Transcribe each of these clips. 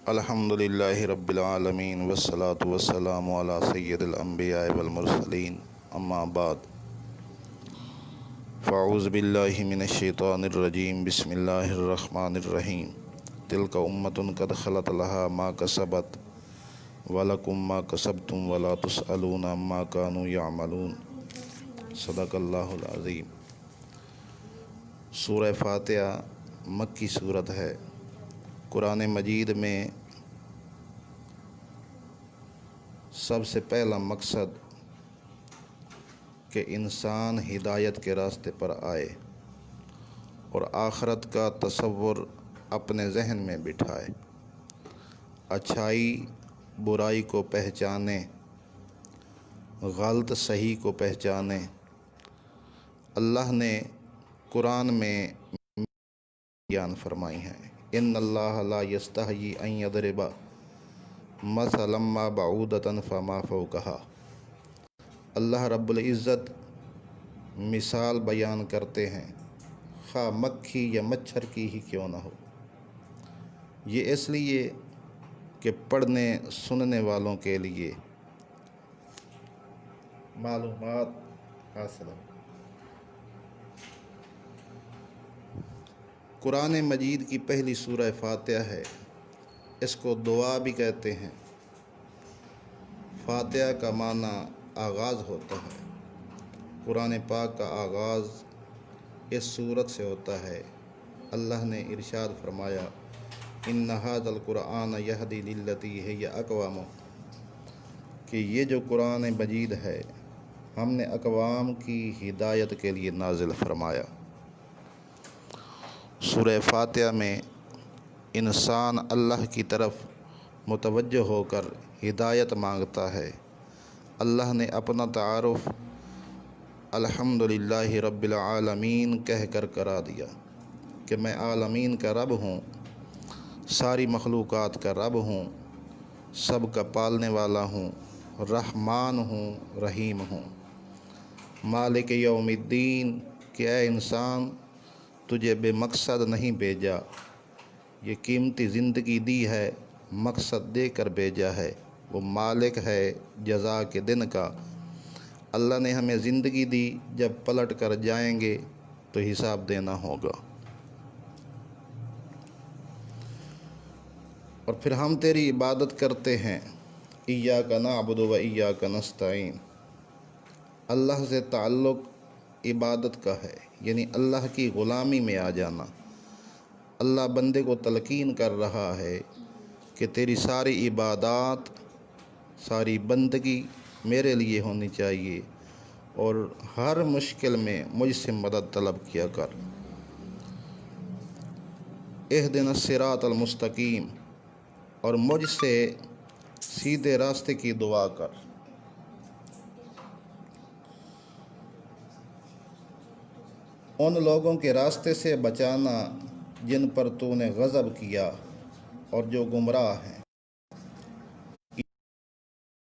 الحمدللہ رب العالمین والصلاة والسلام علی سید الانبیاء والمرسلین اما بعد فاعوذ باللہ من الشیطان الرجیم بسم اللہ الرحمن الرحیم تلک امۃ قد خلت لہا ما کسبت ولکم ما کسبتم ولا تسألون عما کانوا یعملون صدق اللہ العظیم۔ سورہ فاتحہ مکی صورت ہے۔ قرآن مجید میں سب سے پہلا مقصد کہ انسان ہدایت کے راستے پر آئے اور آخرت کا تصور اپنے ذہن میں بٹھائے، اچھائی برائی کو پہچانے، غلط صحیح کو پہچانے۔ اللہ نے قرآن میں بیان فرمائی ہیں، ان اللہ لا یستحیی ان یضرب مثلا ما بعودۃ فما فوقہا۔ اللہ رب العزت مثال بیان کرتے ہیں، خواہ مکھی یا مچھر کی ہی کیوں نہ ہو۔ یہ اس لیے کہ پڑھنے سننے والوں کے لیے معلومات حاصل ہو۔ قرآن مجید کی پہلی سورہ فاتحہ ہے، اس کو دعا بھی کہتے ہیں۔ فاتحہ کا معنی آغاز ہوتا ہے۔ قرآن پاک کا آغاز اس سورت سے ہوتا ہے۔ اللہ نے ارشاد فرمایا، ان ھذا القرآن یہدی للتی ہی اقوام، کہ یہ جو قرآن مجید ہے ہم نے اقوام کی ہدایت کے لیے نازل فرمایا۔ سورہ فاتحہ میں انسان اللہ کی طرف متوجہ ہو کر ہدایت مانگتا ہے۔ اللہ نے اپنا تعارف الحمدللہ رب العالمین کہہ کر کرا دیا کہ میں عالمین کا رب ہوں، ساری مخلوقات کا رب ہوں، سب کا پالنے والا ہوں، رحمان ہوں، رحیم ہوں۔ مالک یوم الدین، کہ اے انسان تجھے بے مقصد نہیں بھیجا، یہ قیمتی زندگی دی ہے، مقصد دے کر بھیجا ہے۔ وہ مالک ہے جزا کے دن کا۔ اللہ نے ہمیں زندگی دی، جب پلٹ کر جائیں گے تو حساب دینا ہوگا، اور پھر ہم تیری عبادت کرتے ہیں۔ ایاک نعبد و ایاک نستعین۔ اللہ سے تعلق عبادت کا ہے، یعنی اللہ کی غلامی میں آ جانا۔ اللہ بندے کو تلقین کر رہا ہے کہ تیری ساری عبادات، ساری بندگی میرے لیے ہونی چاہیے، اور ہر مشکل میں مجھ سے مدد طلب کیا کر۔ اہدنا الصراط المستقیم، اور مجھ سے سیدھے راستے کی دعا کر۔ ان لوگوں کے راستے سے بچانا جن پر تو نے غضب کیا اور جو گمراہ ہیں،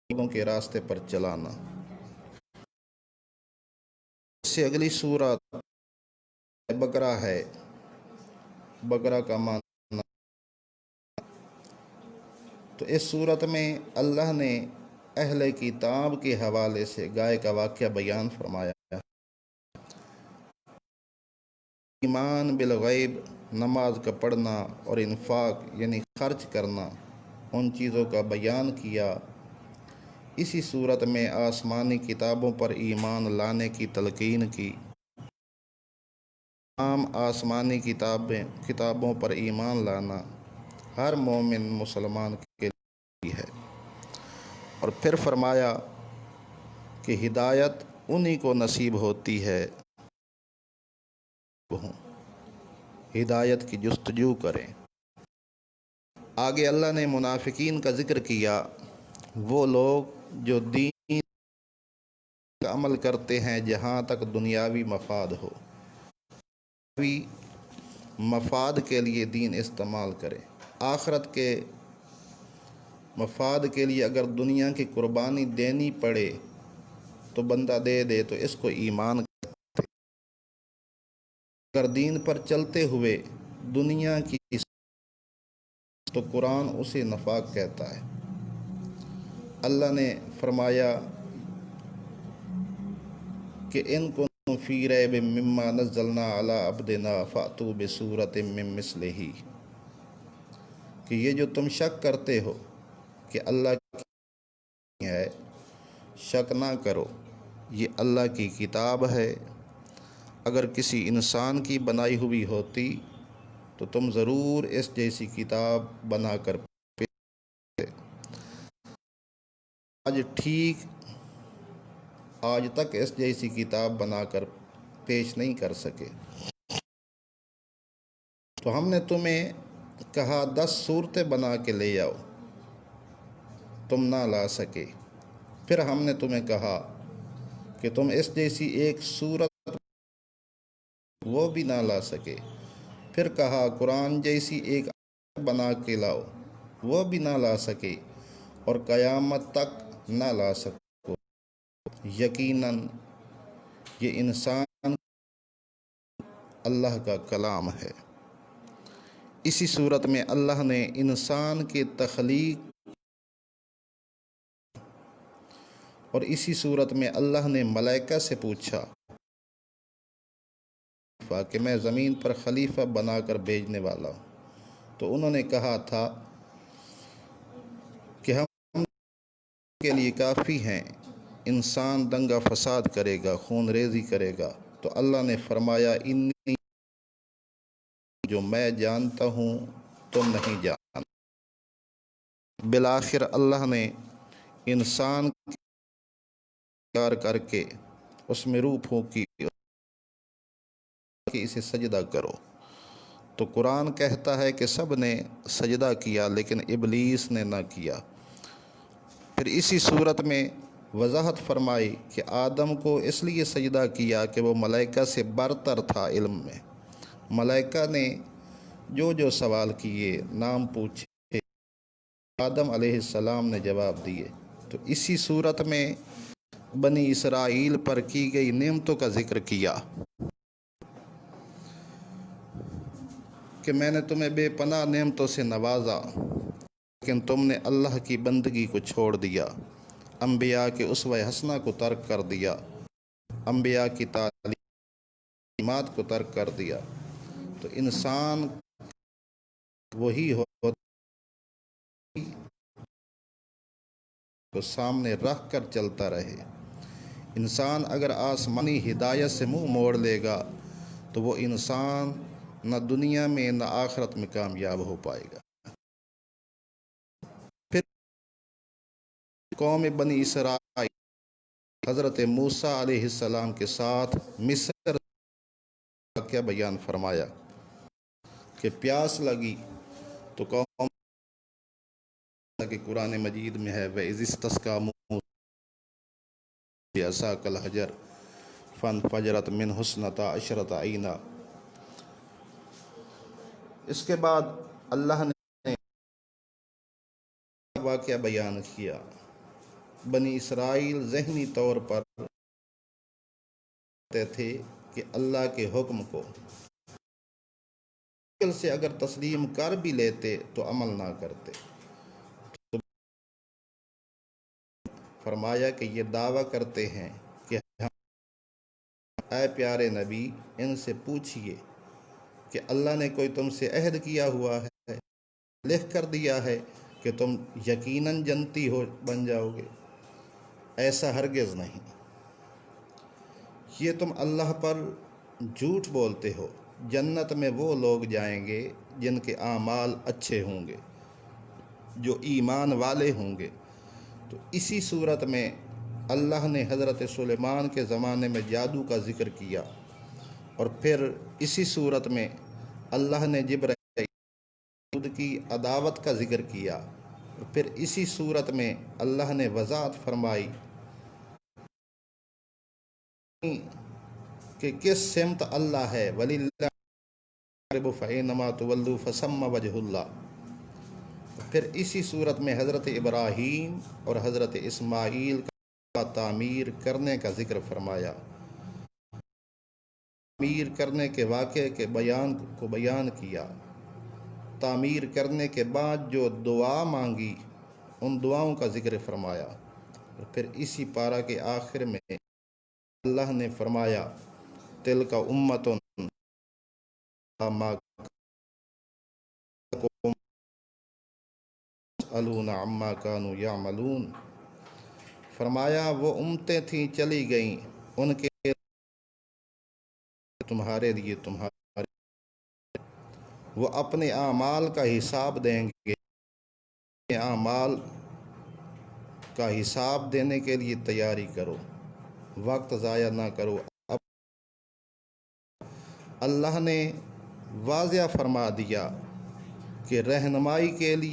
لوگوں کے راستے پر چلانا۔ اس سے اگلی سورت بقرہ ہے۔ بقرہ کا معنی، تو اس سورت میں اللہ نے اہل کتاب کے حوالے سے گائے کا واقعہ بیان فرمایا۔ ایمان بالغیب، نماز کا پڑھنا اور انفاق یعنی خرچ کرنا، ان چیزوں کا بیان کیا۔ اسی صورت میں آسمانی کتابوں پر ایمان لانے کی تلقین کی۔ تمام آسمانی کتابوں پر ایمان لانا ہر مومن مسلمان کے لیے ہے، اور پھر فرمایا کہ ہدایت انہی کو نصیب ہوتی ہے ہدایت کی جستجو کریں۔ آگے اللہ نے منافقین کا ذکر کیا، وہ لوگ جو دین کا عمل کرتے ہیں جہاں تک دنیاوی مفاد ہو، دنیاوی مفاد کے لیے دین استعمال کرے۔ آخرت کے مفاد کے لیے اگر دنیا کی قربانی دینی پڑے تو بندہ دے دے، تو اس کو ایمان کہتے۔ اگر دین پر چلتے ہوئے دنیا کی تو قرآن اسے نفاق کہتا ہے۔ اللہ نے فرمایا کہ ان کنتم فی ریب مما نزلنا علی عبدنا فأتوا بسورۃ من مثلہ، کہ یہ جو تم شک کرتے ہو کہ اللہ کی ہے، شک نہ کرو، یہ اللہ کی کتاب ہے۔ اگر کسی انسان کی بنائی ہوئی ہوتی تو تم ضرور اس جیسی کتاب بنا کر آج تک اس جیسی کتاب بنا کر پیش نہیں کر سکے۔ تو ہم نے تمہیں کہا 10 صورتیں بنا کے لے آؤ، تم نہ لا سکے۔ پھر ہم نے تمہیں کہا کہ تم اس جیسی ایک صورت وہ بھی نہ لا سکے۔ پھر کہا قرآن جیسی ایک آیت بنا کے لاؤ، وہ بھی نہ لا سکے، اور قیامت تک نہ لا سکو۔ یقیناً یہ انسان اللہ کا کلام ہے۔ اسی صورت میں اللہ نے انسان کی تخلیق اور اسی صورت میں اللہ نے ملائکہ سے پوچھا کہ میں زمین پر خلیفہ بنا کر بھیجنے والا ہوں، تو انہوں نے کہا تھا کہ ہم کے لیے کافی ہیں، انسان دنگا فساد کرے گا، خون ریزی کرے گا۔ تو اللہ نے فرمایا انی، جو میں جانتا ہوں تم نہیں جانتے۔ بالآخر اللہ نے انسان کر کے اس میں روح پھونکی کہ اسے سجدہ کرو۔ تو قرآن کہتا ہے کہ سب نے سجدہ کیا لیکن ابلیس نے نہ کیا۔ پھر اسی صورت میں وضاحت فرمائی کہ آدم کو اس لیے سجدہ کیا کہ وہ ملائکہ سے برتر تھا علم میں۔ ملائکہ نے جو سوال کیے، نام پوچھے، آدم علیہ السلام نے جواب دیے۔ تو اسی صورت میں بنی اسرائیل پر کی گئی نعمتوں کا ذکر کیا کہ میں نے تمہیں بے پناہ نعمتوں سے نوازا، لیکن تم نے اللہ کی بندگی کو چھوڑ دیا، انبیاء کے اسوہ حسنہ کو ترک کر دیا، انبیاء کی تعلیمات کو ترک کر دیا۔ تو انسان وہی ہو تو سامنے رکھ کر چلتا رہے۔ انسان اگر آسمانی ہدایت سے منہ موڑ لے گا تو وہ انسان نہ دنیا میں نہ آخرت میں کامیاب ہو پائے گا۔ پھر قوم بنی اسرائیل حضرت موسیٰ علیہ السلام کے ساتھ مصر کا بیان فرمایا کہ پیاس لگی تو قوم کہ قرآن مجید میں ہے وَإِذِ اسْتَسْقَىٰ مُوسَىٰ بِعَصَاهُ الْحَجَرَ فَانْفَجَرَتْ مِنْهُ اثْنَتَا عَشْرَةَ عَيْنًا۔ اس کے بعد اللہ نے واقعہ بیان کیا۔ بنی اسرائیل ذہنی طور پر کہتے تھے کہ اللہ کے حکم کو دل سے اگر تسلیم کر بھی لیتے تو عمل نہ کرتے۔ فرمایا کہ یہ دعویٰ کرتے ہیں کہ اے پیارے نبی، ان سے پوچھئے کہ اللہ نے کوئی تم سے عہد کیا ہوا ہے، لکھ کر دیا ہے کہ تم یقیناً جنتی بن جاؤ گے؟ ایسا ہرگز نہیں، یہ تم اللہ پر جھوٹ بولتے ہو۔ جنت میں وہ لوگ جائیں گے جن کے اعمال اچھے ہوں گے، جو ایمان والے ہوں گے۔ تو اسی صورت میں اللہ نے حضرت سلیمان کے زمانے میں جادو کا ذکر کیا، اور پھر اسی صورت میں اللہ نے جبرائیل کی عداوت کا ذکر کیا، اور پھر اسی صورت میں اللہ نے وضاحت فرمائی کہ کس سمت اللہ ہے، وَلِلَّهِ الْمَشْرِقُ فَأَيْنَمَا تُوَلُّوا فَثَمَّ وَجْهُ اللَّهِ۔ پھر اسی صورت میں حضرت ابراہیم اور حضرت اسماعیل کا تعمیر کرنے کا ذکر فرمایا، تعمیر کرنے کے واقعے کے بیان کیا، تعمیر کرنے کے بعد جو دعا مانگی ان دعاؤں کا ذکر فرمایا۔ اور پھر اسی پارہ کے آخر میں اللہ نے فرمایا تلک امۃ ما یسألون عما کانوا یعملون، فرمایا وہ امتیں تھیں چلی گئیں، ان کے تمہارے لیے تمہارے وہ اپنے اعمال کا حساب دیں گے، اعمال کا حساب دینے کے لیے تیاری کرو، وقت ضائع نہ کرو۔ اب اللہ نے واضح فرما دیا کہ رہنمائی کے لیے